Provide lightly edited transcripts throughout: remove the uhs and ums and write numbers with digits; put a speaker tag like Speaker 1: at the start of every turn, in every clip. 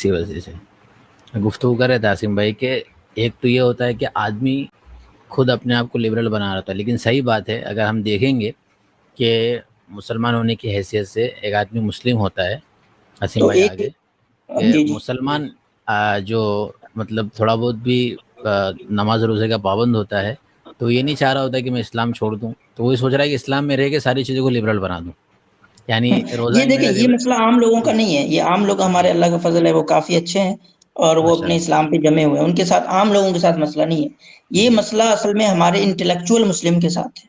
Speaker 1: اسی وجہ سے گفتگو کر رہے تھے عاصم بھائی کہ ایک تو یہ ہوتا ہے کہ آدمی خود اپنے آپ کو لبرل بنا رہا تھا، لیکن صحیح بات ہے اگر ہم دیکھیں گے کہ مسلمان ہونے کی حیثیت سے ایک آدمی مسلم ہوتا ہے، عاصم
Speaker 2: تو
Speaker 1: بھائی
Speaker 2: ایک
Speaker 1: آگے، کہ
Speaker 2: جی جی
Speaker 1: مسلمان جو مطلب تھوڑا بہت بھی نماز روزے کا پابند ہوتا ہے تو یہ نہیں چاہ رہا ہوتا کہ میں اسلام چھوڑ دوں، تو وہی سوچ رہا ہے کہ اسلام میں رہ کے ساری چیزوں کو لبرل بنا دوں، یعنی روزہ
Speaker 2: یہ
Speaker 1: بھی
Speaker 2: دیکھیں
Speaker 1: میرا
Speaker 2: یہ مسئلہ عام لوگوں کا
Speaker 1: جی
Speaker 2: نہیں ہے، یہ عام لوگ ہمارے
Speaker 1: جی
Speaker 2: اللہ کا فضل ہے وہ کافی اچھے ہیں اور وہ
Speaker 1: ماشاء
Speaker 2: اپنے
Speaker 1: اللہ
Speaker 2: اسلام پہ جمے ہوئے ہیں، ان کے ساتھ عام لوگوں کے ساتھ مسئلہ نہیں ہے، یہ
Speaker 1: جی
Speaker 2: مسئلہ اصل میں ہمارے انٹلیکچوئل مسلم کے ساتھ ہے۔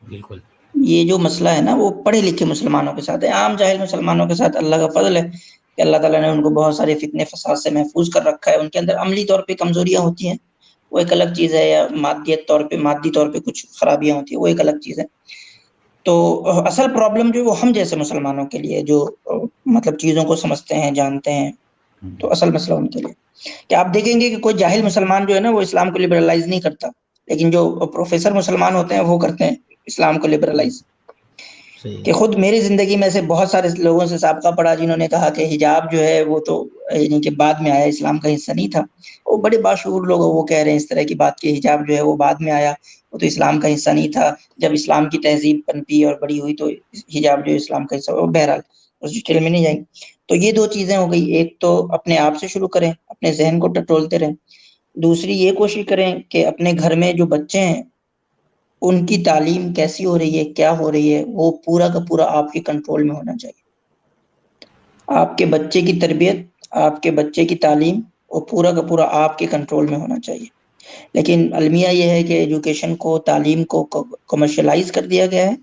Speaker 1: بالکل
Speaker 2: یہ جو مسئلہ ہے نا وہ پڑھے لکھے مسلمانوں کے ساتھ ہے، عام جاہل مسلمانوں کے ساتھ اللہ کا فضل ہے کہ اللہ تعالیٰ نے ان کو بہت سارے فتنے فساد سے محفوظ کر رکھا ہے، ان کے اندر عملی طور پہ کمزوریاں ہوتی ہیں وہ ایک الگ چیز ہے، یا مادی طور پہ کچھ خرابیاں ہوتی ہیں وہ ایک الگ چیز ہے۔ تو اصل پرابلم جو ہے وہ ہم جیسے مسلمانوں کے لیے جو مطلب چیزوں کو سمجھتے ہیں جانتے ہیں، تو اصل مسئلہ ان کے لیے کہ آپ دیکھیں گے کہ کوئی جاہل مسلمان جو ہے نا وہ اسلام کو لبرلائز نہیں کرتا، لیکن جو پروفیسر مسلمان ہوتے ہیں وہ کرتے ہیں اسلام کو لبرلائز۔
Speaker 1: صحیح
Speaker 2: کہ خود میری زندگی میں سے بہت سارے لوگوں سے سابقہ پڑھا جنہوں نے کہا کہ حجاب جو ہے وہ تو یعنی کہ بعد میں آیا، اسلام کا حصہ نہیں تھا، وہ بڑے باشعور لوگ ہیں، وہ کہہ رہے ہیں اس طرح کی بات کہ حجاب جو ہے وہ بعد میں آیا، وہ تو اسلام کا حصہ نہیں تھا، جب اسلام کی تہذیب پنپی اور بڑی ہوئی تو حجاب جو ہے اسلام کا حصہ ہوا۔ بہرحال اس ڈیٹیل میں نہیں جائیں گے۔ تو یہ دو چیزیں ہو گئی، ایک تو اپنے آپ سے شروع کریں، اپنے ذہن کو ٹٹولتے رہیں، دوسری یہ کوشش کریں کہ اپنے گھر میں جو بچے ہیں ان کی تعلیم کیسی ہو رہی ہے، کیا ہو رہی ہے، وہ پورا کا پورا آپ کے کنٹرول میں ہونا چاہیے۔ آپ کے بچے کی تربیت، آپ کے بچے کی تعلیم وہ پورا کا پورا آپ کے کنٹرول میں ہونا چاہیے۔ لیکن المیہ یہ ہے کہ ایجوکیشن کو، تعلیم کو کمرشلائز کر دیا گیا ہے،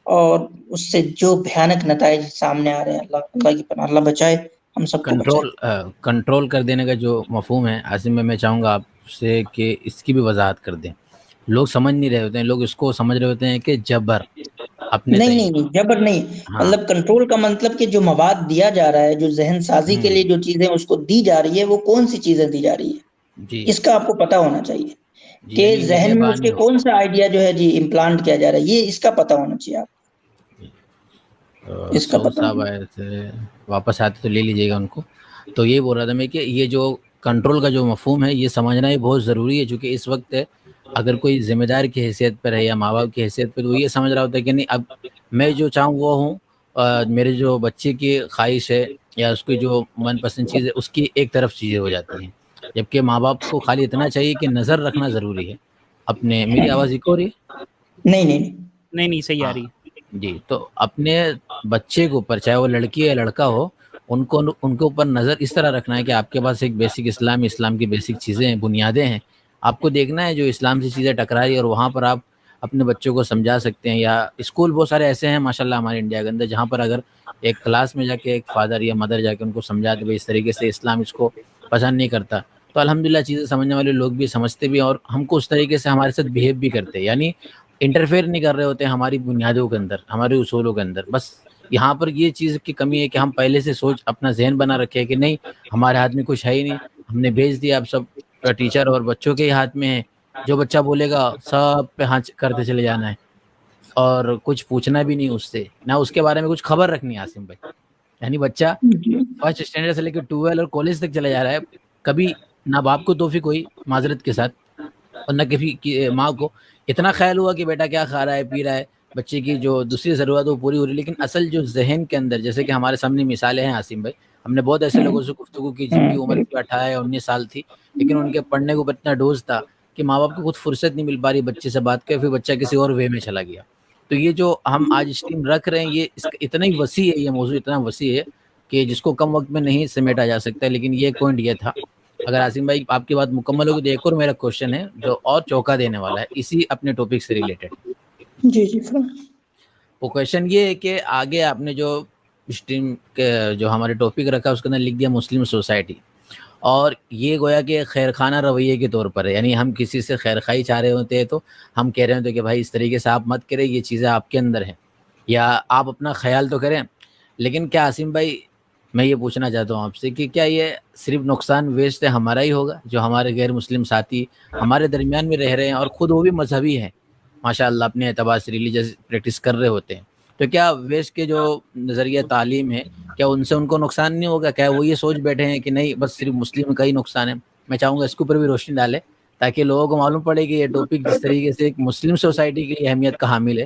Speaker 2: اور اس سے جو بھیانک نتائج سامنے آ رہے ہیں، اللہ کی پناہ، اللہ بچائے، ہم سب کو بچائے۔
Speaker 1: کنٹرول کر دینے کا جو مفہوم ہے عاصم میں چاہوں گا آپ سے کہ اس کی بھی وضاحت کر دیں۔ لوگ سمجھ نہیں رہے ہوتے ہیں، لوگ اس کو سمجھ رہے ہوتے ہیں کہ جبر اپنے
Speaker 2: نہیں
Speaker 1: تئیں،
Speaker 2: نہیں نہیں، جبر نہیں،
Speaker 1: ہاں
Speaker 2: مطلب کنٹرول کا مطلب کہ جو مواد دیا جا رہا ہے، جو ذہن سازی کے لیے جو چیزیں اس کو دی جا رہی ہے، وہ کون سی چیزیں دی جا رہی
Speaker 1: جی
Speaker 2: ہے، اس کا آپ کو پتا ہونا چاہیے
Speaker 1: جی،
Speaker 2: کہ
Speaker 1: یعنی نگہ
Speaker 2: ذہن میں اس
Speaker 1: بانی
Speaker 2: کے
Speaker 1: ہو۔
Speaker 2: کون سا آئیڈیا جو ہے جی امپلانٹ کیا جا رہا ہے، یہ اس کا پتا ہونا چاہیے آپ کو، اس کا
Speaker 1: سعود
Speaker 2: پتا
Speaker 1: صاحب
Speaker 2: ہونا۔
Speaker 1: آئے تھے، واپس آتے تو لے لیجیے گا ان کو۔ تو یہ بول رہا تھا میں کہ یہ جو کنٹرول کا جو مفہوم ہے یہ سمجھنا ہی بہت ضروری ہے، چونکہ اس وقت اگر کوئی ذمہ دار کی حیثیت پر ہے یا ماں باپ کی حیثیت پر، تو وہ یہ سمجھ رہا ہوتا ہے کہ نہیں اب میں جو چاہوں وہ ہوں، میرے جو بچے کی خواہش ہے یا اس کی جو من پسند چیز ہے اس کی ایک طرف چیزیں ہو جاتی ہیں، جبکہ ماں باپ کو خالی اتنا چاہیے کہ نظر رکھنا ضروری ہے اپنے۔ میری آواز ایک ہو رہی ہے؟
Speaker 2: نہیں نہیں نہیں،
Speaker 3: نہیں صحیح آ
Speaker 1: ہاں
Speaker 3: رہی ہے۔
Speaker 1: جی، تو اپنے بچے کے اوپر چاہے وہ لڑکی یا لڑکا ہو، ان کے اوپر نظر اس طرح رکھنا ہے کہ آپ کے پاس ایک بیسک اسلام کی بیسک چیزیں ہیں، بنیادیں ہیں، آپ کو دیکھنا ہے جو اسلام سے چیزیں ٹکرائی اور وہاں پر آپ اپنے بچوں کو سمجھا سکتے ہیں۔ یا اسکول بہت سارے ایسے ہیں ماشاءاللہ ہمارے انڈیا کے اندر جہاں پر اگر ایک کلاس میں جا کے ایک فادر یا مدر جا کے ان کو سمجھاتے بھائی اس طریقے سے اسلام اس کو پسند نہیں کرتا، تو الحمدللہ چیزیں سمجھنے والے لوگ بھی سمجھتے بھی ہیں اور ہم کو اس طریقے سے ہمارے ساتھ بیہیو بھی کرتے ہیں، یعنی انٹرفیئر نہیں کر رہے ہوتے ہیں ہماری بنیادوں کے اندر، ہمارے اصولوں کے اندر۔ بس یہاں پر یہ چیز کی کمی ہے کہ ہم پہلے سے سوچ اپنا ذہن بنا رکھے کہ نہیں ہمارے ہاتھ میں کچھ ہے ہی نہیں، ہم نے بھیج دیا، اب سب ٹیچر اور بچوں کے ہی ہاتھ میں ہے، جو بچہ بولے گا سب پہ ہاتھ کرتے چلے جانا ہے اور کچھ پوچھنا بھی نہیں اس سے، نہ اس کے بارے میں کچھ خبر رکھنی ہے عاصم بھائی۔ یعنی بچہ فرسٹ اسٹینڈرڈ سے لے کے 12 اور کالج تک چلا جا رہا ہے، کبھی نہ باپ کو توفیق ہوئی معذرت کے ساتھ اور نہ کسی ماں کو اتنا خیال ہوا کہ بیٹا کیا کھا رہا ہے پی رہا ہے، بچے کی جو دوسری ضرورت وہ پوری ہو رہی ہے، لیکن اصل جو ذہن کے اندر، جیسے کہ ہمارے سامنے مثالیں ہیں عاصم بھائی، ہم نے بہت ایسے لوگوں سے گفتگو کی جن کی عمر بھی 18 یا 19 سال تھی، لیکن ان کے پڑھنے کو اتنا ڈوز تھا کہ ماں باپ کو خود فرصت نہیں مل پا رہی بچے سے بات کر، پھر بچہ کسی اور وے میں چلا گیا۔ تو یہ جو ہم آج اسٹریم رکھ رہے ہیں یہ اس کا اتنا ہی وسیع ہے، یہ موضوع اتنا وسیع ہے کہ جس کو کم وقت میں نہیں سمیٹا جا سکتا، لیکن یہ پوائنٹ یہ تھا۔ اگر عاصم بھائی آپ کی بات مکمل ہوگی تو ایک اور میرا کوشچن ہے جو اور چوکا دینے والا ہے اسی اپنے ٹاپک سے ریلیٹڈ۔
Speaker 2: جی جی
Speaker 1: وہ کویشچن یہ ہے کہ آگے آپ نے جو اسٹریم کے جو ہمارے ٹاپک رکھا اس کے اندر لکھ دیا مسلم سوسائٹی، اور یہ گویا کہ خیر خانہ رویے کے طور پر ہے، یعنی ہم کسی سے خیر خائی چاہ رہے ہوتے ہیں تو ہم کہہ رہے ہوتے کہ بھائی اس طریقے سے آپ مت کریں، یہ چیزیں آپ کے اندر ہیں، یا آپ اپنا خیال تو کریں۔ لیکن کیا عاصم بھائی میں یہ پوچھنا چاہتا ہوں آپ سے کہ کیا یہ صرف نقصان ویسٹ ہمارا ہی ہوگا، جو ہمارے غیر مسلم ساتھی ہمارے درمیان میں رہ رہے ہیں اور خود وہ بھی مذہبی ہیں ماشاء اللہ اپنے اعتبار سے ریلیجس پریکٹس کر رہے ہوتے ہیں، تو کیا ویسٹ کے جو نظریہ تعلیم ہے کیا ان سے ان کو نقصان نہیں ہوگا؟ کیا وہ یہ سوچ بیٹھے ہیں کہ نہیں بس صرف مسلم کا ہی نقصان ہے؟ میں چاہوں گا اس کے اوپر بھی روشنی ڈالے تاکہ لوگوں کو معلوم پڑے کہ یہ ٹاپک جس طریقے سے ایک مسلم سوسائٹی کی اہمیت کا حامل ہے